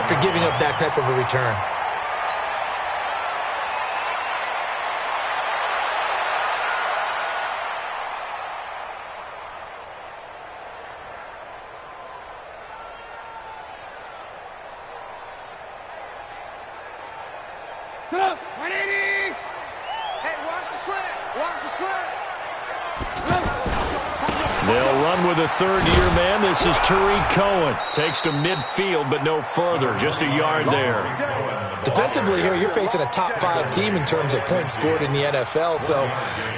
after giving up that type of a return. Up, 180. Hey, watch the slant. Watch the slant. They'll run with a third-year man. This is Tariq Cohen. Takes to midfield, but no further. Just a yard there. Defensively here, you're facing a top-5 team in terms of points scored in the NFL. So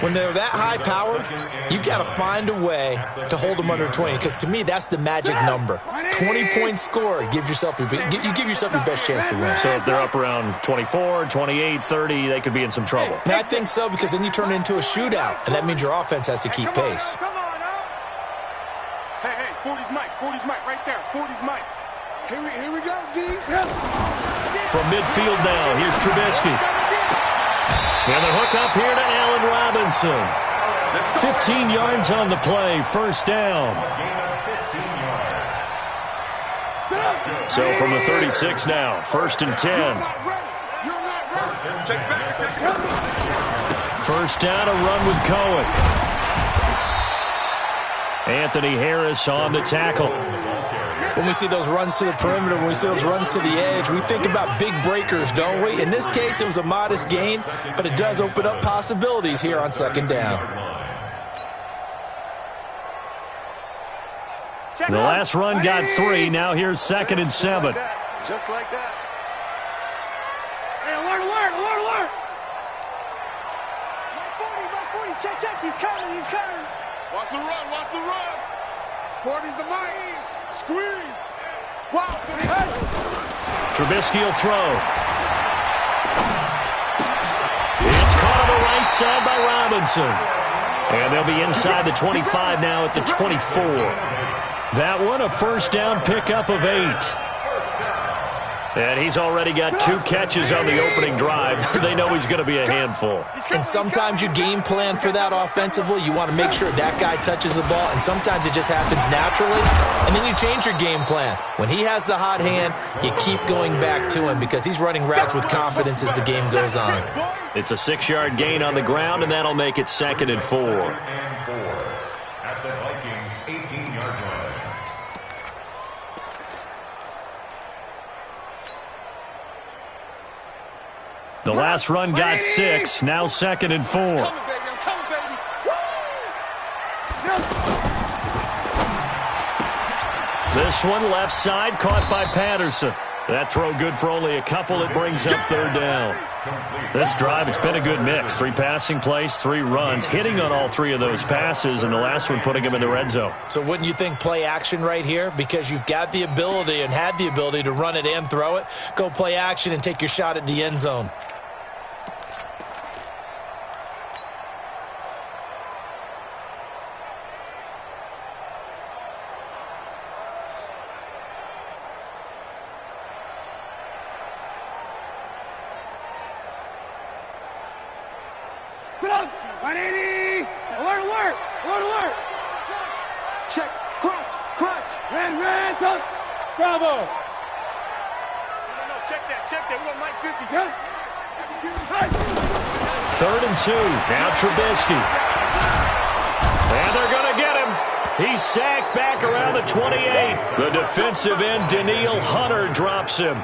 when they're that high-powered, you got to find a way to hold them under 20. Because to me, that's the magic number. 20 points scored. You give yourself your best chance to win. So if they're up around 24, 28, 30, they could be in some trouble. And I think so, because then you turn it into a shootout, and that means your offense has to keep pace. Come on, Hey, 40's Mike. 40's Mike right there. 40's Mike. Here we go, D. From midfield now, here's Trubisky. And the hook up here to Allen Robinson. 15 yards on the play, first down. So from the 36 now, first and 10. First down, a run with Cohen. Anthony Harris on the tackle. When we see those runs to the perimeter, when we see those runs to the edge, we think about big breakers, don't we? In this case, it was a modest gain, but it does open up possibilities here on second down. The last run got 3. Now here's second and 7. Just like that. Hey, alert, alert, alert, alert. My 40, check, he's coming. Watch the run. 40's the mic. Squeeze. Wow. Trubisky will throw. It's caught on the right side by Robinson. And they'll be inside the 25 now at the 24. That one a first down pickup of 8. And he's already got 2 catches on the opening drive. They know he's going to be a handful. And sometimes you game plan for that offensively. You want to make sure that guy touches the ball, and sometimes it just happens naturally. And then you change your game plan. When he has the hot hand, you keep going back to him because he's running routes with confidence as the game goes on. It's a 6-yard gain on the ground, and that'll make it second and 4. At the Vikings 18-yard line. The last run got 6. Now second and 4. I'm coming, baby. This one left side caught by Patterson. That throw good for only a couple. It brings up third down. This drive, it's been a good mix. 3 passing plays, 3 runs, hitting on all 3 of those passes, and the last one putting him in the red zone. So wouldn't you think play action right here? Because you've got the ability and had the ability to run it and throw it. Go play action and take your shot at the end zone. Get up. 180. Alert, alert. Alert, alert. Check. Crunch. Red, touch. Bravo. No, check that. We want Mike 50. Good. Third and 2. Now Trubisky. And they're going to get him. He's sacked back around the 28. The defensive end, Daniil Hunter, drops him.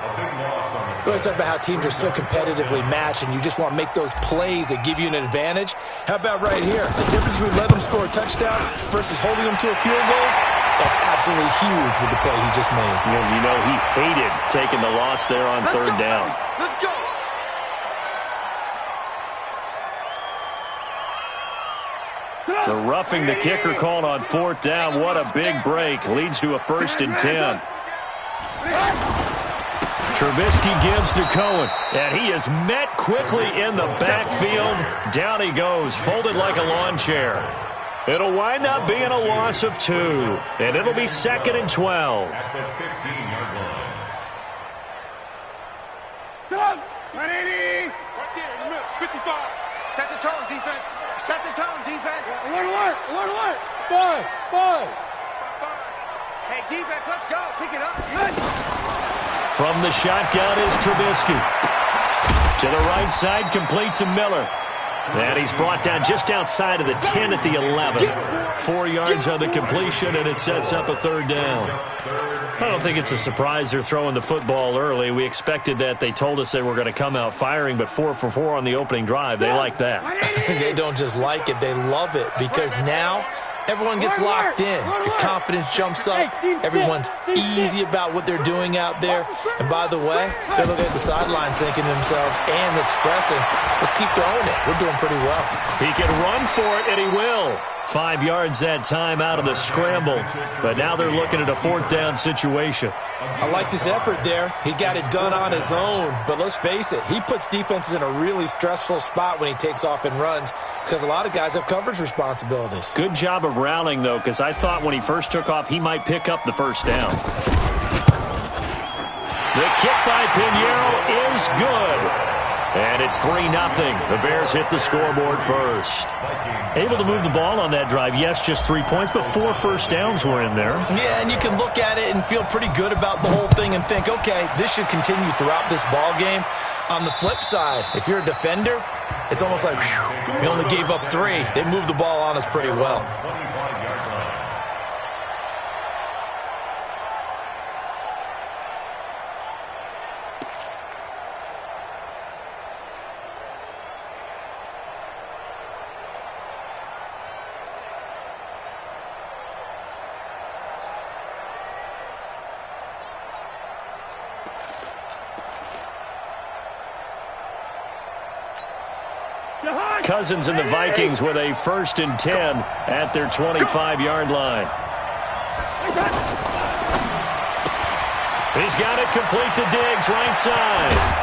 We always talk about how teams are so competitively matched and you just want to make those plays that give you an advantage. How about right here? The difference between letting them score a touchdown versus holding them to a field goal, that's absolutely huge with the play he just made. You know he hated taking the loss there on third down. Let's go. The roughing the kicker called on fourth down. What a big break. Leads to a first and 10. Trubisky gives to Cohen, and he is met quickly in the backfield. Down he goes, folded like a lawn chair. It'll wind up being a loss of 2, and it'll be second and 12. At the 15-yard line. Get up. 180. Right there in the middle. 55. Set the tone, defense. Alert. Five. Hey, defense, let's go. Pick it up. From the shotgun is Trubisky. To the right side, complete to Miller. And he's brought down just outside of the 10 at the 11. 4 yards on the completion, and it sets up a third down. I don't think it's a surprise they're throwing the football early. We expected that. They told us they were going to come out firing, but 4 for 4 on the opening drive. They like that. They don't just like it. They love it because now everyone gets locked in. Your confidence jumps up. Everyone's easy about what they're doing out there. And by the way, they're looking at the sideline thinking to themselves and expressing, let's keep throwing it. We're doing pretty well. He can run for it, and he will. 5 yards that time out of the scramble. But now they're looking at a 4th down situation. I like his effort there. He got it done on his own. But let's face it, he puts defenses in a really stressful spot when he takes off and runs because a lot of guys have coverage responsibilities. Good job of rallying, though, because I thought when he first took off, he might pick up the first down. The kick by Pinheiro is good. And it's 3-0. The Bears hit the scoreboard first. Able to move the ball on that drive. Yes, just 3 points, but 4 first downs were in there. Yeah, and you can look at it and feel pretty good about the whole thing and think, okay, this should continue throughout this ball game. On the flip side, if you're a defender, it's almost like, whew, we only gave up 3. They moved the ball on us pretty well. Cousins and the Vikings with a 1st and 10 at their 25-yard line. He's got it complete to Diggs, right side.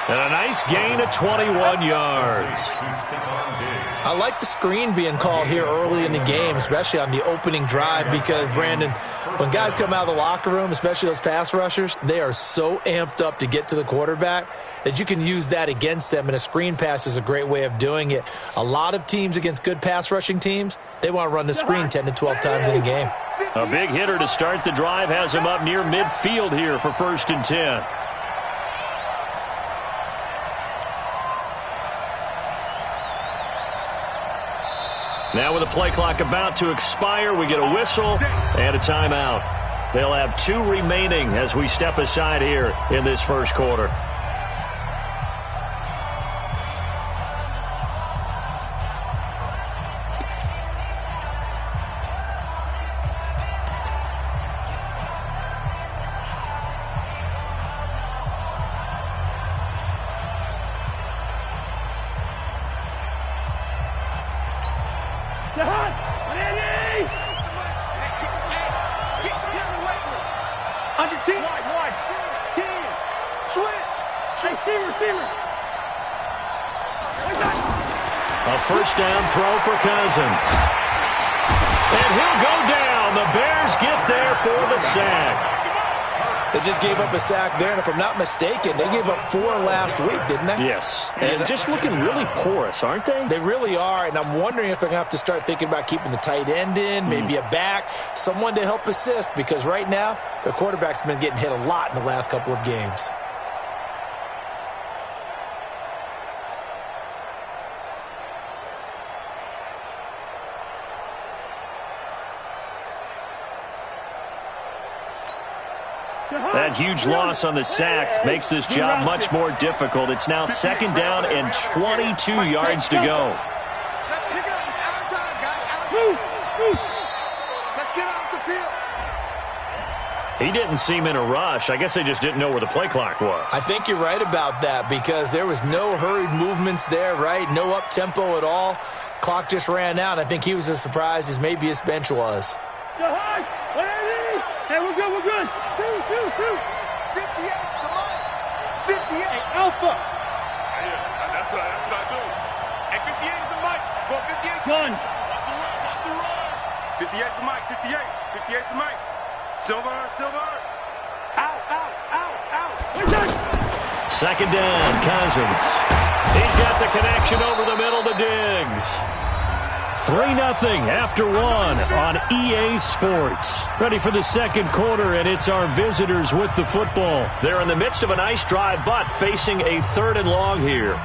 And a nice gain of 21 yards. I like the screen being called here early in the game, especially on the opening drive, because, Brandon, when guys come out of the locker room, especially those pass rushers, they are so amped up to get to the quarterback that you can use that against them, and a screen pass is a great way of doing it. A lot of teams against good pass rushing teams, they want to run the screen 10 to 12 times in a game. A big hitter to start the drive has him up near midfield here for 1st and 10. Now with the play clock about to expire, we get a whistle and a timeout. They'll have 2 remaining as we step aside here in this first quarter. A 1st down throw for Cousins. And he'll go down. The Bears get there for the sack. They just gave up a sack there, and if I'm not mistaken, they gave up 4 last week, didn't they? Yes. And just looking really porous, aren't they? They really are, and I'm wondering if they're going to have to start thinking about keeping the tight end in, maybe a back, someone to help assist, because right now, the quarterback's been getting hit a lot in the last couple of games. That huge loss on the sack makes this job much more difficult. It's now 2nd down and 22 yards to go. Let's pick it up. It's our time, guys. Let's get off the field. He didn't seem in a rush. I guess they just didn't know where the play clock was. I think you're right about that because there was no hurried movements there, right? No up-tempo at all. Clock just ran out. I think he was as surprised as maybe his bench was. Hey, we're good, we're good. 2. 58, come on. 58. Hey, Alpha. That's what I do. Hey, 58 is the mic. Go 58. One. Watch the run. 58 to Mike. 58. 58 to Mike. Silver. Out. 2nd down, Cousins. He's got the connection over the middle to Diggs. 3-0 after one on EA Sports. Ready for the second quarter, and it's our visitors with the football. They're in the midst of a nice drive, but facing a 3rd and long here.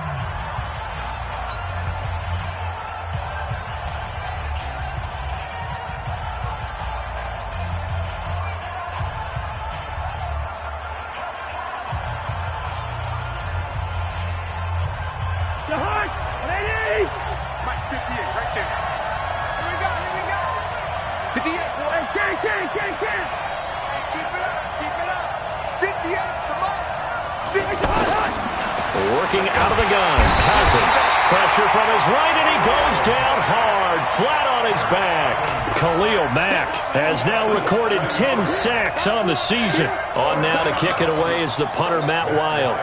Working out of the gun, Cousins. Pressure from his right, and he goes down hard, flat on his back. Khalil Mack has now recorded 10 sacks on the season. On now to kick it away is the punter, Matt Weil.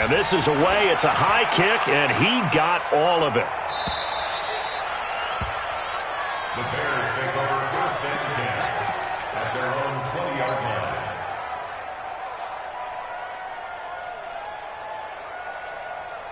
And this is away. It's a high kick, and he got all of it. The Bears take over 1st and 10 at their own 20-yard line.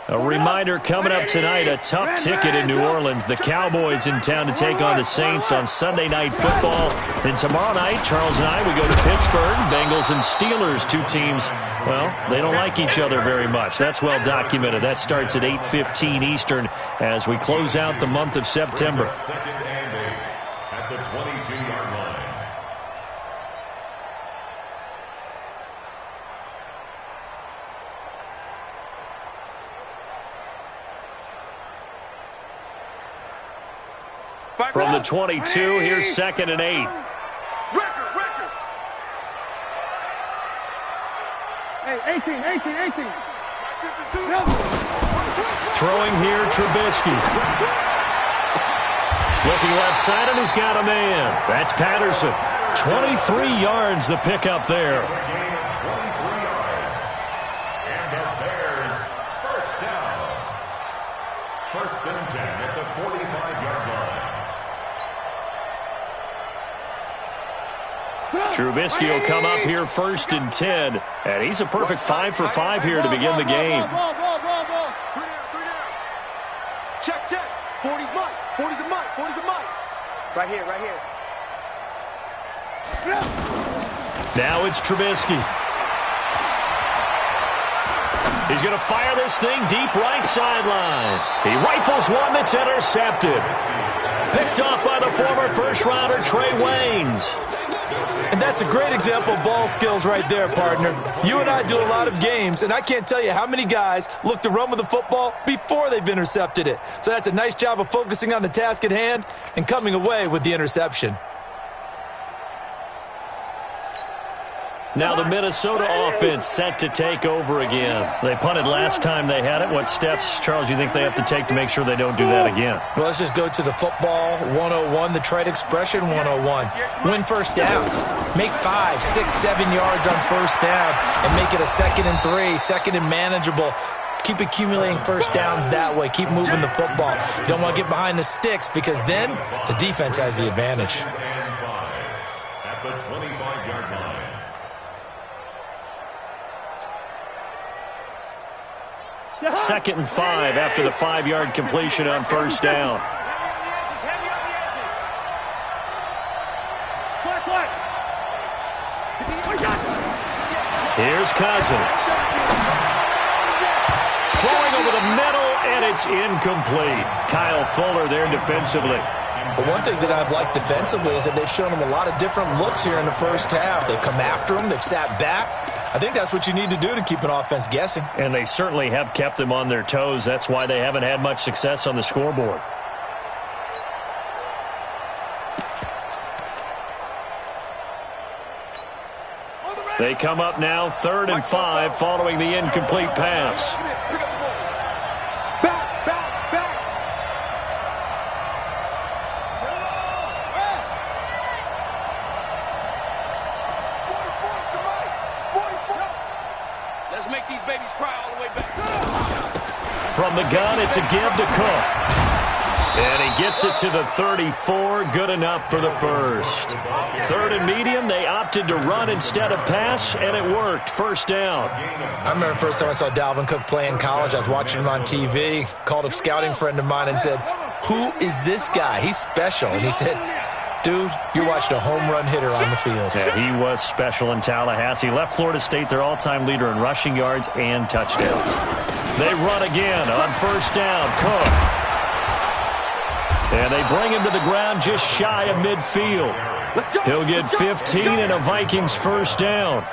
A reminder coming up tonight, a tough ticket in New Orleans. The Cowboys in town to take on the Saints on Sunday Night Football. And tomorrow night, Charles and I, we go to Pittsburgh. Bengals and Steelers, two teams, well, they don't like each other very much. That's well documented. That starts at 8:15 Eastern as we close out the month of September. 2nd and 8 at the 22-yard line. From the 22, here's 2nd and 8. Record. Hey, 18. Throwing here, Trubisky. Looking left side, and he's got a man. That's Patterson. 23 yards the pickup there. A gain of 23 yards. And the Bears, 1st down. 1st and 10 at the 45-yard line. Trubisky will come up here 1st and 10. And he's a perfect 5 for 5 here to begin the game. Ball. 3 down. Check. 40's Mike. 40's the Mike. Right here. Now it's Trubisky. He's going to fire this thing deep right sideline. He rifles one that's intercepted. Picked off by the former first-rounder Trey Waynes. And that's a great example of ball skills right there, partner. You and I do a lot of games, and I can't tell you how many guys look to run with the football before they've intercepted it. So that's a nice job of focusing on the task at hand and coming away with the interception. Now the Minnesota offense set to take over again. They punted last time they had it. What steps, Charles, you think they have to take to make sure they don't do that again? Well, let's just go to the football 101, the trade expression 101. Win first down. Make 5, 6, 7 yards on first down and make it a 2nd and 3, 2nd and manageable. Keep accumulating first downs that way. Keep moving the football. You don't want to get behind the sticks because then the defense has the advantage. And 5 at the 25-yard line. 2nd and 5 after the 5-yard completion on first down. Heavy on the edges. Here's Cousins. Throwing over the middle, and it's incomplete. Kyle Fuller there defensively. But one thing that I've liked defensively is that they've shown them a lot of different looks here in the first half. They've come after them. They've sat back. I think that's what you need to do to keep an offense guessing. And they certainly have kept them on their toes. That's why they haven't had much success on the scoreboard. They come up now 3rd and 5 following the incomplete pass. Back. Let's make these babies cry all the way back. From the gun, it's a give to Cook. And he gets it to the 34. Good enough for the first. Third and medium, they opted to run instead of pass, and it worked. First down. I remember the first time I saw Dalvin Cook play in college. I was watching him on TV, called a scouting friend of mine and said, "Who is this guy? He's special." And he said, "Dude, you're watching a home run hitter on the field." Yeah, he was special in Tallahassee. Left Florida State their all-time leader in rushing yards and touchdowns. They run again on first down. Cook. And they bring him to the ground just shy of midfield. He'll get 15 and a Vikings first down.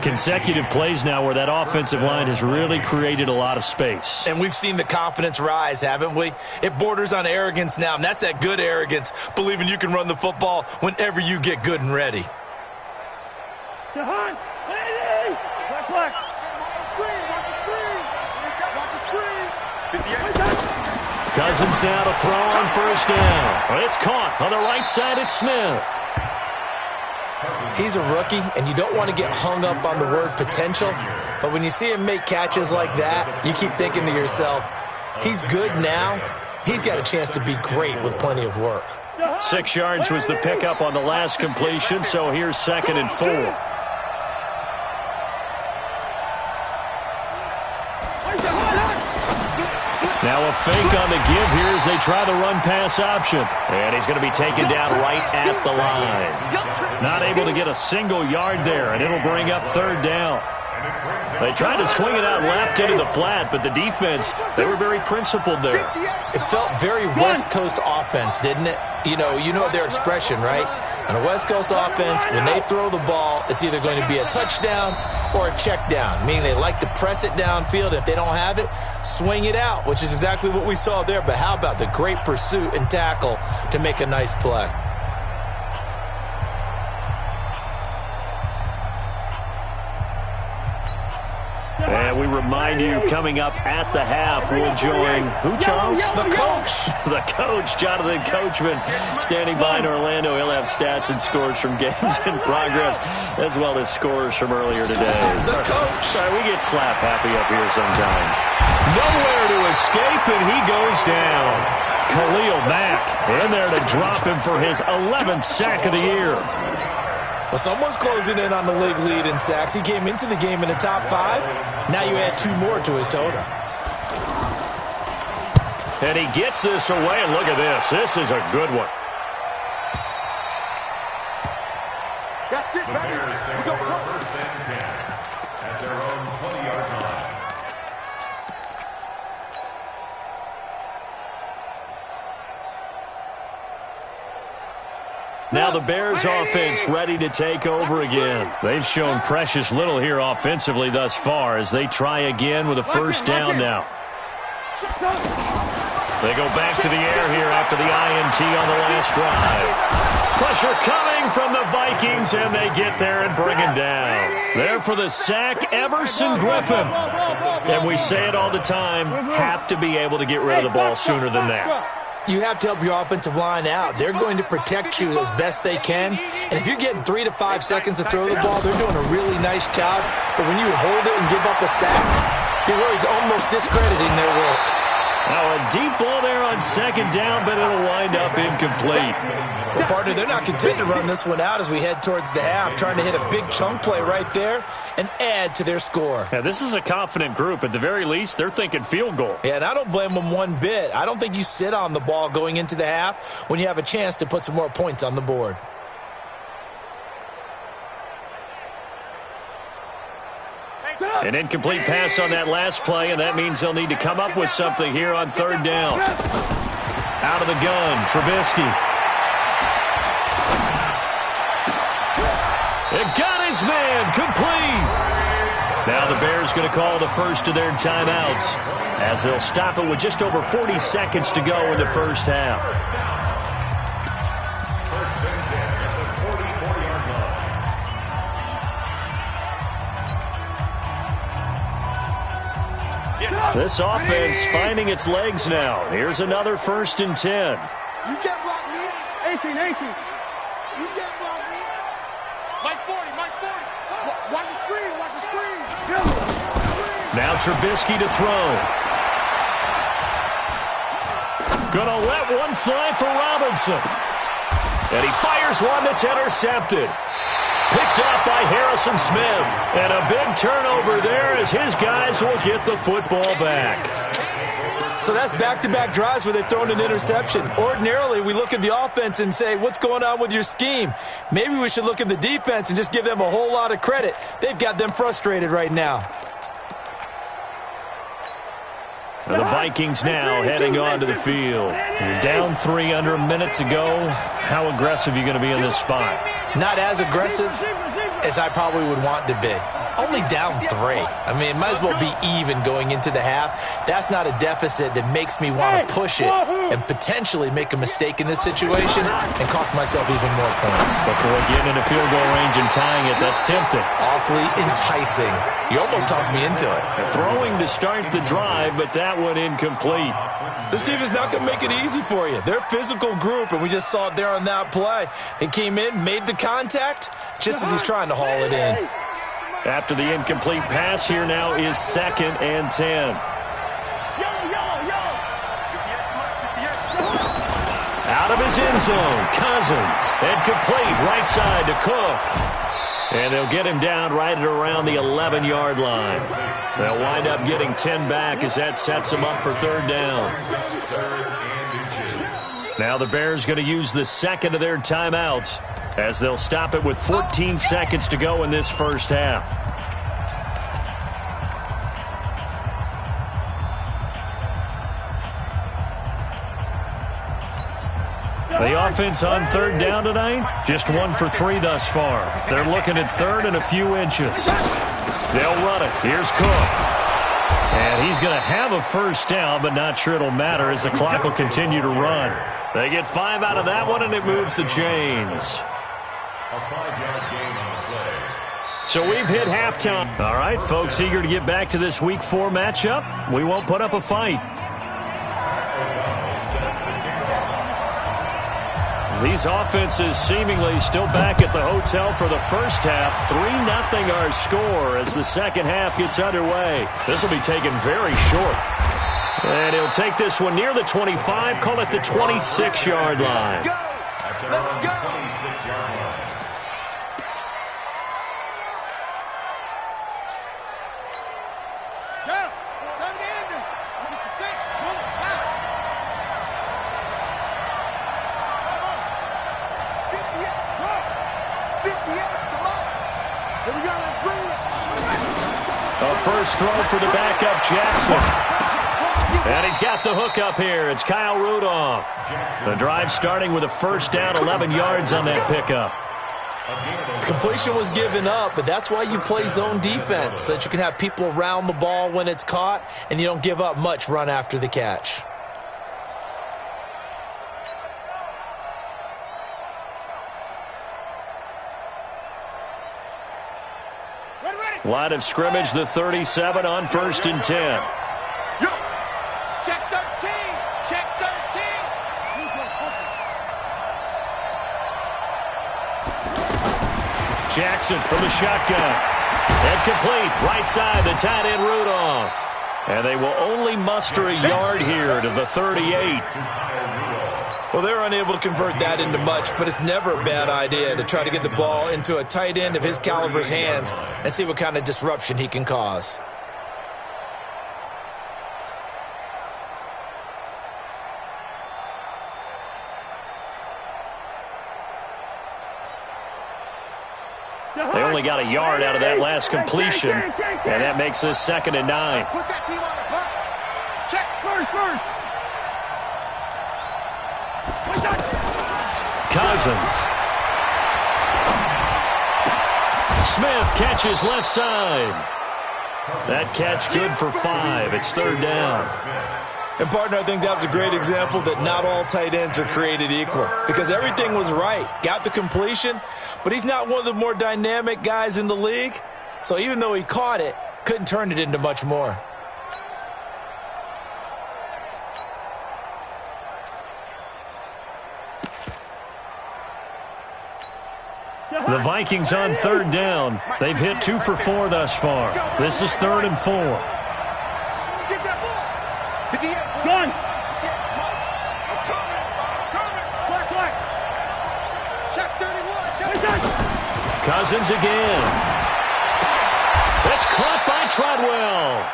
Consecutive plays now where that offensive line has really created a lot of space. And we've seen the confidence rise, haven't we? It borders on arrogance now, and that's that good arrogance, believing you can run the football whenever you get good and ready. Cousins now to throw on first down. It's caught on the right side. It's Smith. He's a rookie, and you don't want to get hung up on the word potential, but when you see him make catches like that, you keep thinking to yourself, he's good now. He's got a chance to be great with plenty of work. 6 yards was the pickup on the last completion, so here's 2nd and 4. Now a fake on the give here as they try the run-pass option. And he's going to be taken down right at the line. Not able to get a single yard there, and it'll bring up 3rd down. They tried to swing it out left into the flat, but the defense, they were very principled there. It felt very West Coast offense, didn't it? You know their expression, right? On a West Coast offense, when they throw the ball, it's either going to be a touchdown or a check down, meaning they like to press it downfield. If they don't have it, swing it out, which is exactly what we saw there. But how about the great pursuit and tackle to make a nice play? And we remind you, coming up at the half, we'll join who, Charles? The coach. The coach, Jonathan Coachman, standing by in Orlando. He'll have stats and scores from games in progress, as well as scores from earlier today. The coach. Sorry, we get slap happy up here sometimes. Nowhere to escape, and he goes down. Khalil Mack in there to drop him for his 11th sack of the year. Well, someone's closing in on the league lead in sacks. He came into the game in the top 5. Now you add 2 more to his total. And he gets this away, and look at this. This is a good one. That's it, The Bears take over 1st and 10 at their own 20-yard line. Now the Bears offense ready to take over again. They've shown precious little here offensively thus far as they try again with a first down now. They go back to the air here after the INT on the last drive. Pressure coming from the Vikings, and they get there and bring him down. There for the sack, Everson Griffin. And we say it all the time, have to be able to get rid of the ball sooner than that. You have to help your offensive line out. They're going to protect you as best they can. And if you're getting 3 to 5 seconds to throw the ball, they're doing a really nice job. But when you hold it and give up a sack, you're really almost discrediting their work. Now a deep ball there on 2nd down, but it'll wind up incomplete. Well, partner, they're not content to run this one out as we head towards the half, trying to hit a big chunk play right there and add to their score. Yeah, this is a confident group. At the very least, they're thinking field goal. Yeah, and I don't blame them one bit. I don't think you sit on the ball going into the half when you have a chance to put some more points on the board. An incomplete pass on that last play, and that means they'll need to come up with something here on 3rd down. Out of the gun, Trubisky. It got his man, complete. Now the Bears going to call the first of their timeouts as they'll stop it with just over 40 seconds to go in the first half. 1st and 10 at the 44-yard line. This offense finding its legs now. Here's another 1st and 10. You can't block me. 18. You can't block me. Mike 40. Watch the screen. Now Trubisky to throw. Gonna let one fly for Robinson. And he fires one that's intercepted. Picked up by Harrison Smith. And a big turnover there as his guys will get the football back. So that's back-to-back drives where they've thrown an interception. Ordinarily, we look at the offense and say, what's going on with your scheme? Maybe we should look at the defense and just give them a whole lot of credit. They've got them frustrated right now. And the Vikings now heading onto the field. You're down 3 under a minute to go. How aggressive are you going to be in this spot? Not as aggressive as I probably would want to be. Only down 3. I mean, it might as well be even going into the half. That's not a deficit that makes me want to push it and potentially make a mistake in this situation and cost myself even more points. But boy, getting into field goal range and tying it, that's tempting. Awfully enticing. You almost talked me into it. Throwing to start the drive, but that one incomplete. This team is not going to make it easy for you. They're a physical group, and we just saw it there on that play. They came in, made the contact, just as he's trying to haul it in. After the incomplete pass, here now is 2nd and 10. Out of his end zone, Cousins. And complete right side to Cook. And they'll get him down right at around the 11-yard line. They'll wind up getting 10 back as that sets them up for 3rd down. Now the Bears going to use the second of their timeouts as they'll stop it with 14 seconds to go in this first half. The offense on 3rd down tonight, just 1 for 3 thus far. They're looking at 3rd and a few inches. They'll run it. Here's Cook. And he's going to have a first down, but not sure it'll matter as the clock will continue to run. They get 5 out of that one, and it moves the chains. A 5-yard gain on the play. So we've hit halftime. All right, folks, eager to get back to this Week 4 matchup. We won't put up a fight. These offenses seemingly still back at the hotel for the first half. 3-0 our score as the second half gets underway. This will be taken very short. And he'll take this one near the 25, call it the 26-yard line. Let's go. 26-yard line. First throw for the backup, Jackson. And he's got the hook up here. It's Kyle Rudolph. The drive starting with a first down, 11 yards on that pickup. Completion was given up, but that's why you play zone defense, so that you can have people around the ball when it's caught, and you don't give up much run after the catch. Line of scrimmage, the 37 on 1st and 10. Yo, check 13, check 13. Jackson from the shotgun. And complete, right side, the tight end Rudolph. And they will only muster a yard here to the 38. Well, they're unable to convert that into much, but it's never a bad idea to try to get the ball into a tight end of his caliber's hands and see what kind of disruption he can cause. They only got a yard out of that last completion, and that makes this 2nd and 9. Put that team on the clock. Check first. Cousins. Smith catches left side. That catch good for 5. It's 3rd down. And, partner, I think that was a great example that not all tight ends are created equal because everything was right. Got the completion, but he's not one of the more dynamic guys in the league. So even though he caught it, couldn't turn it into much more. The Vikings on 3rd down. They've hit 2 for 4 thus far. This is 3rd and 4. Get that ball. Gun. Check 31. Check. Cousins again. It's caught by Treadwell.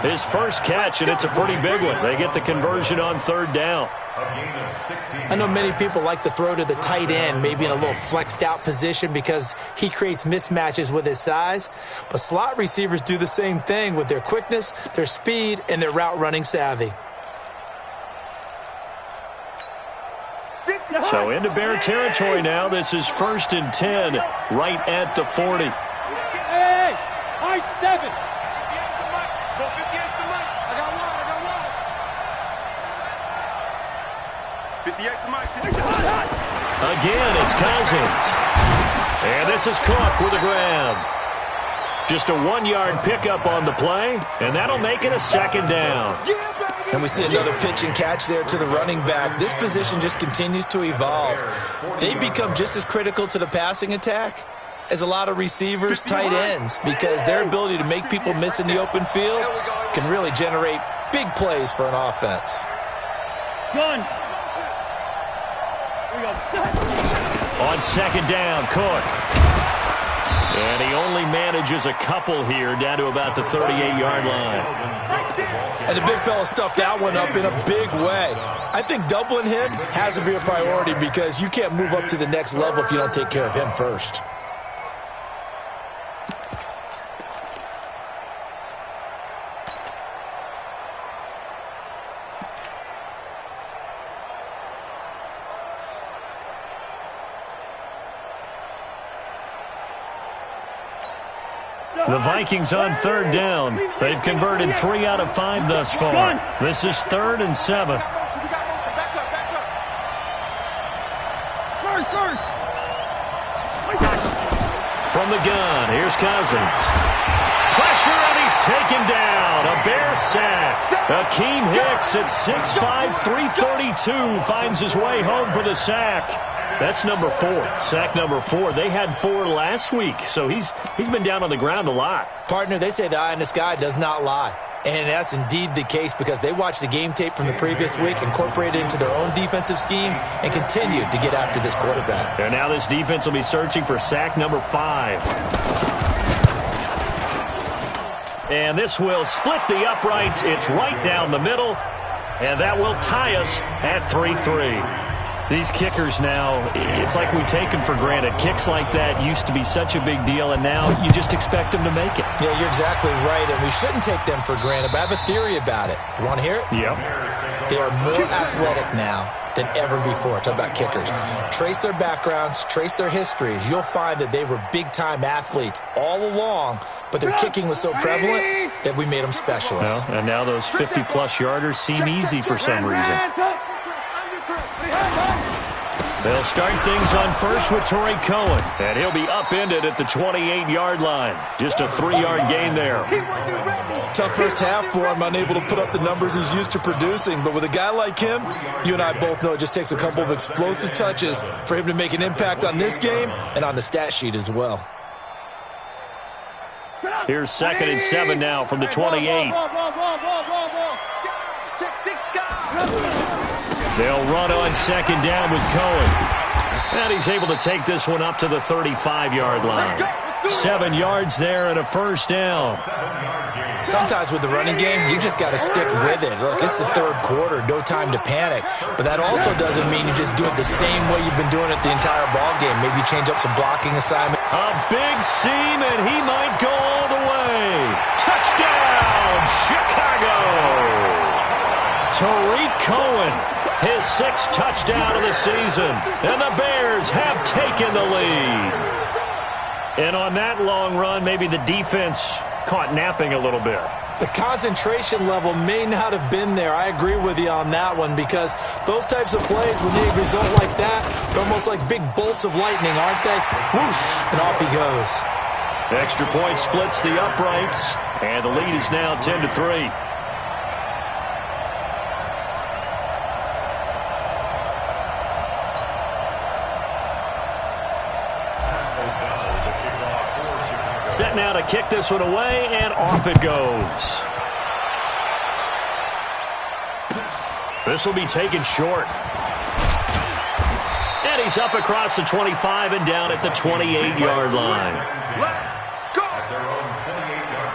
His first catch, and it's a pretty big one. They get the conversion on third down. I know many people like to throw to the tight end, maybe in a little flexed out position because he creates mismatches with his size. But slot receivers do the same thing with their quickness, their speed, and their route running savvy. So into Bear territory now. This is 1st and 10, right at the 40. Hey, I-7. Again, it's Cousins. And this is Cook with a grab. Just a 1-yard pickup on the play, and that'll make it a 2nd down. And we see another pitch and catch there to the running back. This position just continues to evolve. They become just as critical to the passing attack as a lot of receivers, tight ends, because their ability to make people miss in the open field can really generate big plays for an offense. Gun. On 2nd down, Cook. And he only manages a couple here down to about the 38-yard line. And the big fella stuffed that one up in a big way. I think doubling him has to be a priority because you can't move up to the next level if you don't take care of him first. The Vikings on 3rd down. They've converted 3 out of 5 thus far. This is 3rd and 7. From the gun, here's Cousins. Pressure, and he's taken down. A Bear sack. Akeem Hicks at 6'5", 332 finds his way home for the sack. That's number 4, sack number 4. They had 4 last week, so he's been down on the ground a lot. Partner, they say the eye in the sky does not lie. And that's indeed the case because they watched the game tape from the previous week, incorporated it into their own defensive scheme, and continued to get after this quarterback. And now this defense will be searching for sack number 5. And this will split the uprights. It's right down the middle, and that will tie us at 3-3. These kickers now, it's like we take them for granted. Kicks like that used to be such a big deal, and now you just expect them to make it. Yeah, you're exactly right, and we shouldn't take them for granted, but I have a theory about it. You want to hear it? Yep. They are more athletic now than ever before. Talk about kickers. Trace their backgrounds, trace their histories. You'll find that they were big-time athletes all along, but their kicking was so prevalent that we made them specialists. Well, and now those 50-plus yarders seem easy for some reason. They'll start things on first with Torrey Cohen, and he'll be upended at the 28-yard line. Just a 3-yard gain there. Tough first half for him, unable to put up the numbers he's used to producing. But with a guy like him, you and I both know it just takes a couple of explosive touches for him to make an impact on this game and on the stat sheet as well. Here's 2nd and 7 now from the 28. They'll run on 2nd down with Cohen. And he's able to take this one up to the 35-yard line. 7 yards there and a first down. Sometimes with the running game, you just got to stick with it. Look, it's the 3rd quarter, no time to panic. But that also doesn't mean you just do it the same way you've been doing it the entire ball game. Maybe change up some blocking assignment. A big seam, and he might go all the way. Touchdown, Chicago! Tariq Cohen, his 6th touchdown of the season, and the Bears have taken the lead. And on that long run, maybe the defense caught napping a little bit. The concentration level may not have been there. I agree with you on that one because those types of plays, when they result like that, they're almost like big bolts of lightning, aren't they? Whoosh, and off he goes. Extra point splits the uprights, and the lead is now 10-3. Set now to kick this one away, and off it goes. This will be taken short. And Plays up across the 25 and down at the 28-yard line. At their own 28-yard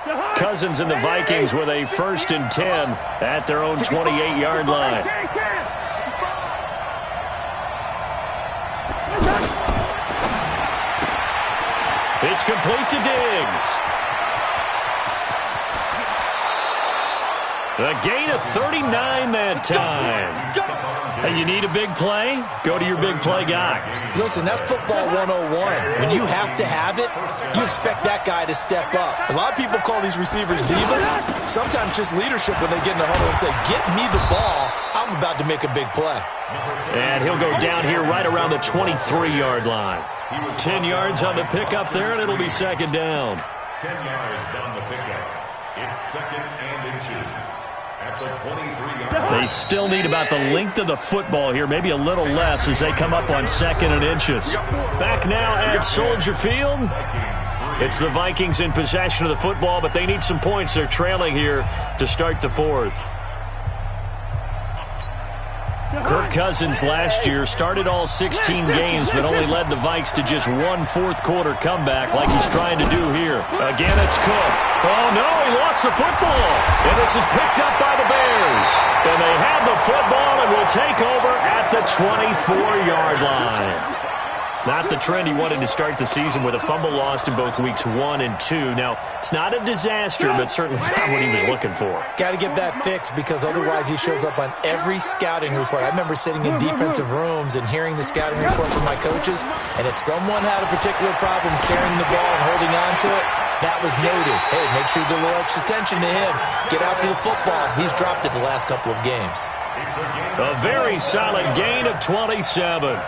line. Cousins and the Vikings with a 1st and 10 at their own 28-yard line. It's complete to Diggs. A gain of 39 that time. Hey, you need a big play? Go to your big play guy. Listen, that's football 101. When you have to have it, you expect that guy to step up. A lot of people call these receivers divas. Sometimes just leadership when they get in the huddle and say, get me the ball. I'm about to make a big play. And he'll go down here right around the 23-yard line. 10 yards on the pickup there, and it'll be 2nd down. 10 yards on the pickup. It's 2nd and inches. At the 23-yard line. They still need about the length of the football here, maybe a little less as they come up on 2nd and inches. Back now at Soldier Field. It's the Vikings in possession of the football, but they need some points. They're trailing here to start the 4th. Kirk Cousins last year started all 16 games, but only led the Vikes to just one fourth-quarter comeback like he's trying to do here. Again, it's Cook. Oh, no, he lost the football. And this is picked up by the Bears. And they have the football and will take over at the 24-yard line. Not the trend he wanted to start the season with a fumble lost in both weeks 1 and 2. Now, it's not a disaster, but certainly not what he was looking for. Got to get that fixed because otherwise he shows up on every scouting report. I remember sitting in defensive rooms and hearing the scouting report from my coaches, and if someone had a particular problem carrying the ball and holding on to it, that was noted. Hey, make sure you give a little extra attention to him. Get out to the football. He's dropped it the last couple of games. A very solid gain of 27.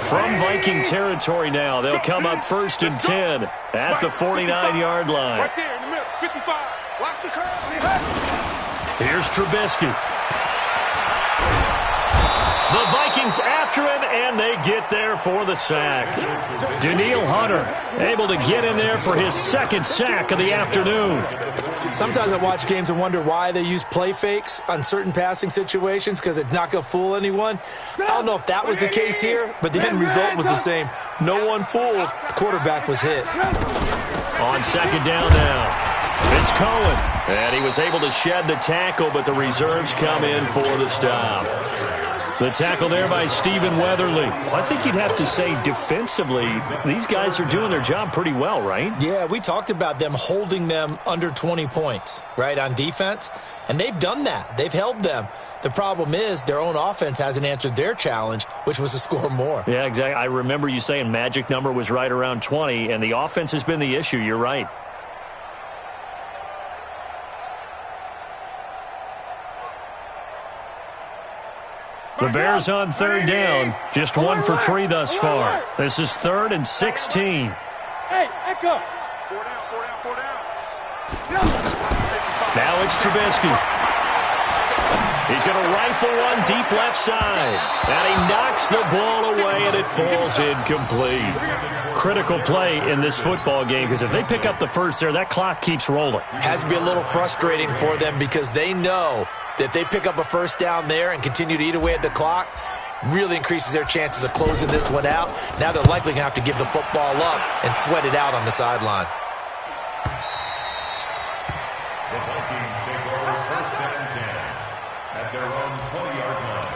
From Viking territory now, they'll come up 1st and 10 at the 49-yard line. Right there in the middle, 55. Watch the curve. Here's Trubisky. The Vikings after him, and they get there for the sack. Danielle Hunter able to get in there for his 2nd sack of the afternoon. Sometimes I watch games and wonder why they use play fakes on certain passing situations because it's not going to fool anyone. I don't know if that was the case here, but the end result was the same. No one fooled. The quarterback was hit. On 2nd down now, it's Cohen. And he was able to shed the tackle, but the reserves come in for the stop. The tackle there by Stephen Weatherly. I think you'd have to say defensively, these guys are doing their job pretty well, right? Yeah, we talked about them holding them under 20 points, right, on defense. And they've done that. They've held them. The problem is their own offense hasn't answered their challenge, which was to score more. Yeah, exactly. I remember you saying magic number was right around 20, and the offense has been the issue. You're right. The Bears on 3rd down, just 1 for 3 thus far. This is 3rd and 16. Hey, Echo. 4 down. Now it's Trubisky. He's going to rifle one deep left side. And he knocks the ball away, and it falls incomplete. Critical play in this football game because if they pick up the first there, that clock keeps rolling. Has to be a little frustrating for them because they know that if they pick up a 1st down there and continue to eat away at the clock, really increases their chances of closing this one out. Now they're likely going to have to give the football up and sweat it out on the sideline. The Vikings take over 1st and 10 at their own 20-yard line.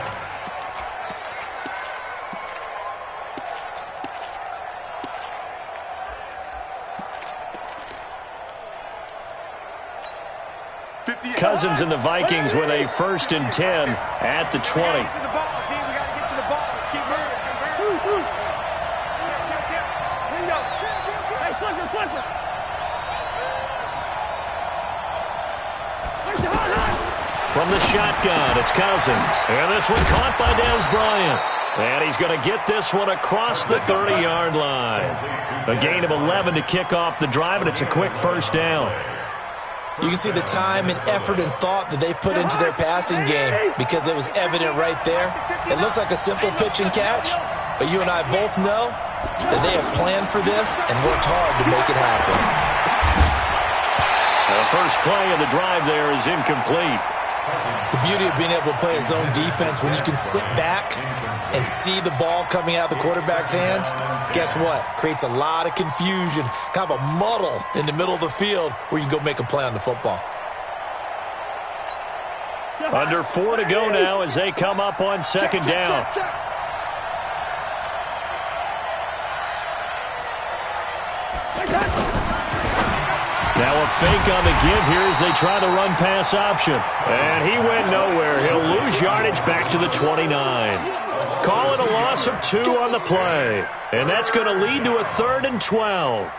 Cousins and the Vikings with a 1st and 10 at the 20. We got to get to the ball. Let's keep moving. Hey, Clifford. From the shotgun, it's Cousins. And this one caught by Dez Bryant. And he's going to get this one across the 30-yard line. A gain of 11 to kick off the drive, and it's a quick 1st down. You can see the time and effort and thought that they've put into their passing game because it was evident right there. It looks like a simple pitch and catch, but you and I both know that they have planned for this and worked hard to make it happen. The first play of the drive there is incomplete. The beauty of being able to play a zone defense when you can sit back and see the ball coming out of the quarterback's hands, guess what? Creates a lot of confusion, kind of a muddle in the middle of the field where you can go make a play on the football. Under 4 to go now as they come up on second down. Now a fake on the give here as they try the run-pass option. And he went nowhere. He'll lose yardage back to the 29. Call it a loss of 2 on the play. And that's going to lead to a 3rd and 12.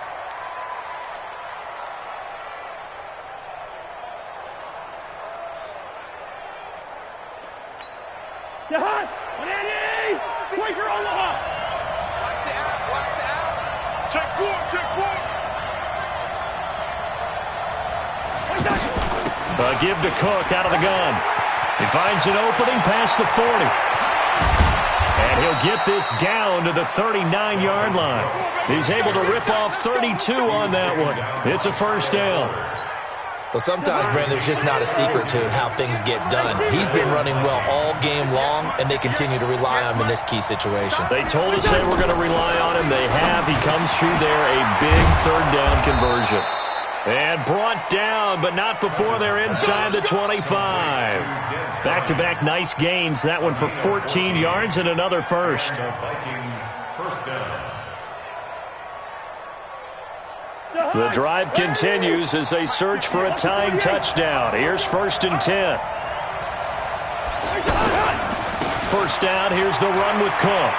Quaker on the hop. Watch the out. Check 4. A give to Cook out of the gun. He finds an opening past the 40. And he'll get this down to the 39-yard line. He's able to rip off 32 on that one. It's a first down. Well, sometimes, Brandon, there's just not a secret to how things get done. He's been running well all game long, and they continue to rely on him in this key situation. They told us they were going to rely on him. They have. He comes through there, a big third down conversion. And brought down, but not before they're inside the 25. Back-to-back nice gains. That one for 14 yards and another first. The drive continues as they search for a tying touchdown. Here's 1st and 10. First down, here's the run with Cook.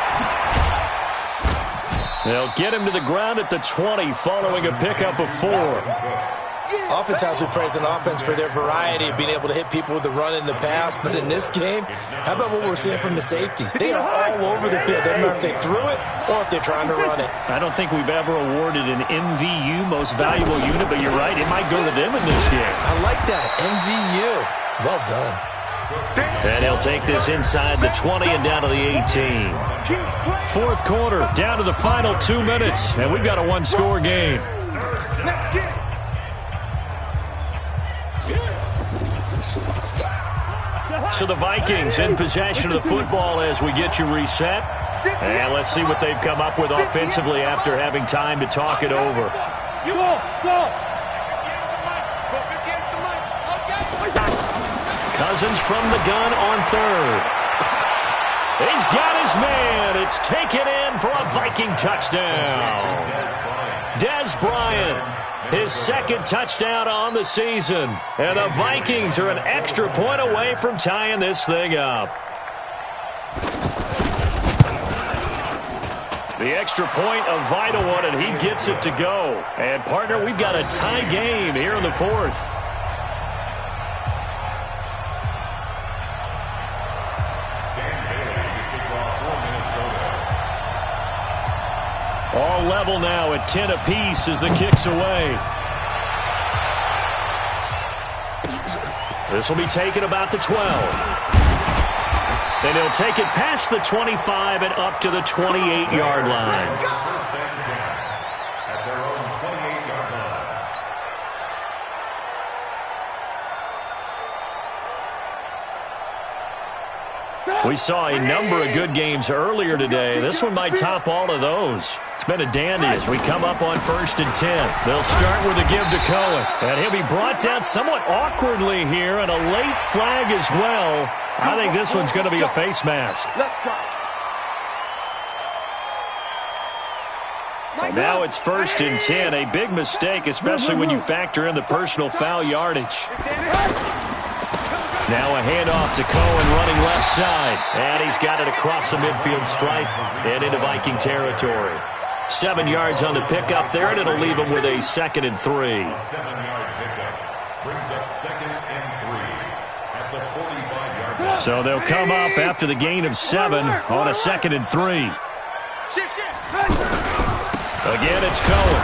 They'll get him to the ground at the 20 following a pickup of 4. Oftentimes we praise an offense for their variety of being able to hit people with the run and the pass, but in this game, how about what we're seeing from the safeties? They are all over the field. Doesn't matter if they threw it or if they're trying to run it. I don't think we've ever awarded an MVU, most valuable unit, but you're right, it might go to them in this game. I like that, MVU. Well done. And he'll take this inside the 20 and down to the 18. Fourth quarter, down to the final 2 minutes, and we've got a one-score game. So the Vikings in possession of the football as we get you reset. And let's see what they've come up with offensively after having time to talk it over. Cousins from the gun on 3rd. He's got his man. It's taken in for a Viking touchdown. Dez Bryant, his 2nd touchdown on the season. And the Vikings are an extra point away from tying this thing up. The extra point, a vital one, and he gets it to go. And, partner, we've got a tie game here in the 4th. All level now at 10 apiece as the kick's away. This will be taken about the 12. And he'll take it past the 25 and up to the 28-yard line. We saw a number of good games earlier today. This one might top all of those. It's been a dandy as we come up on 1st and 10. They'll start with a give to Cohen. And he'll be brought down somewhat awkwardly here, and a late flag as well. I think this one's going to be a face mask. And now it's 1st and 10. A big mistake, especially when you factor in the personal foul yardage. Now a handoff to Cohen running left side. And he's got it across the midfield stripe and into Viking territory. 7 yards on the pickup there, and it'll leave him with a 2nd and 3. 7-yard pickup brings up 2nd and 3 at the 45-yard line. So they'll come up after the gain of 7 on a 2nd and 3. Again, it's Cohen.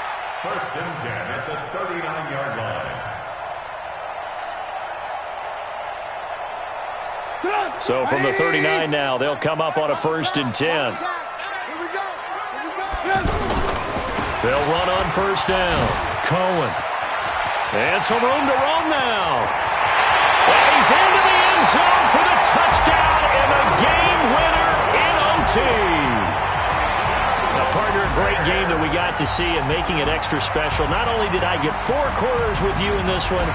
First and 10 at the 39-yard line. So from the 39 now, they'll come up on a first and 10. They'll run on first down. Cohen. And some room to roam now. And he's into the end zone for the touchdown and the game winner in OT. Now, partner, a great game that we got to see and making it extra special. Not only did I get 4 quarters with you in this one,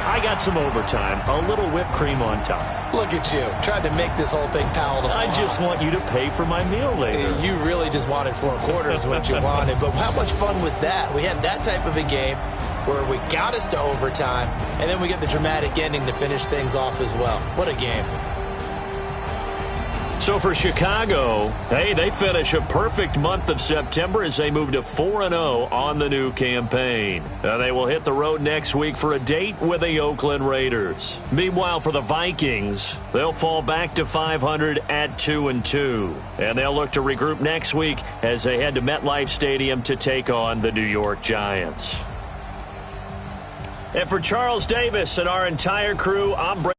I got some overtime, a little whipped cream on top. Look at you, trying to make this whole thing palatable. I just want you to pay for my meal later. You really just wanted 4 quarters, what you wanted. But how much fun was that? We had that type of a game where we got us to overtime, and then we get the dramatic ending to finish things off as well. What a game. So for Chicago, hey, they finish a perfect month of September as they move to 4-0 on the new campaign. They will hit the road next week for a date with the Oakland Raiders. Meanwhile, for the Vikings, they'll fall back to 500 at 2-2. And they'll look to regroup next week as they head to MetLife Stadium to take on the New York Giants. And for Charles Davis and our entire crew, I'm Brent.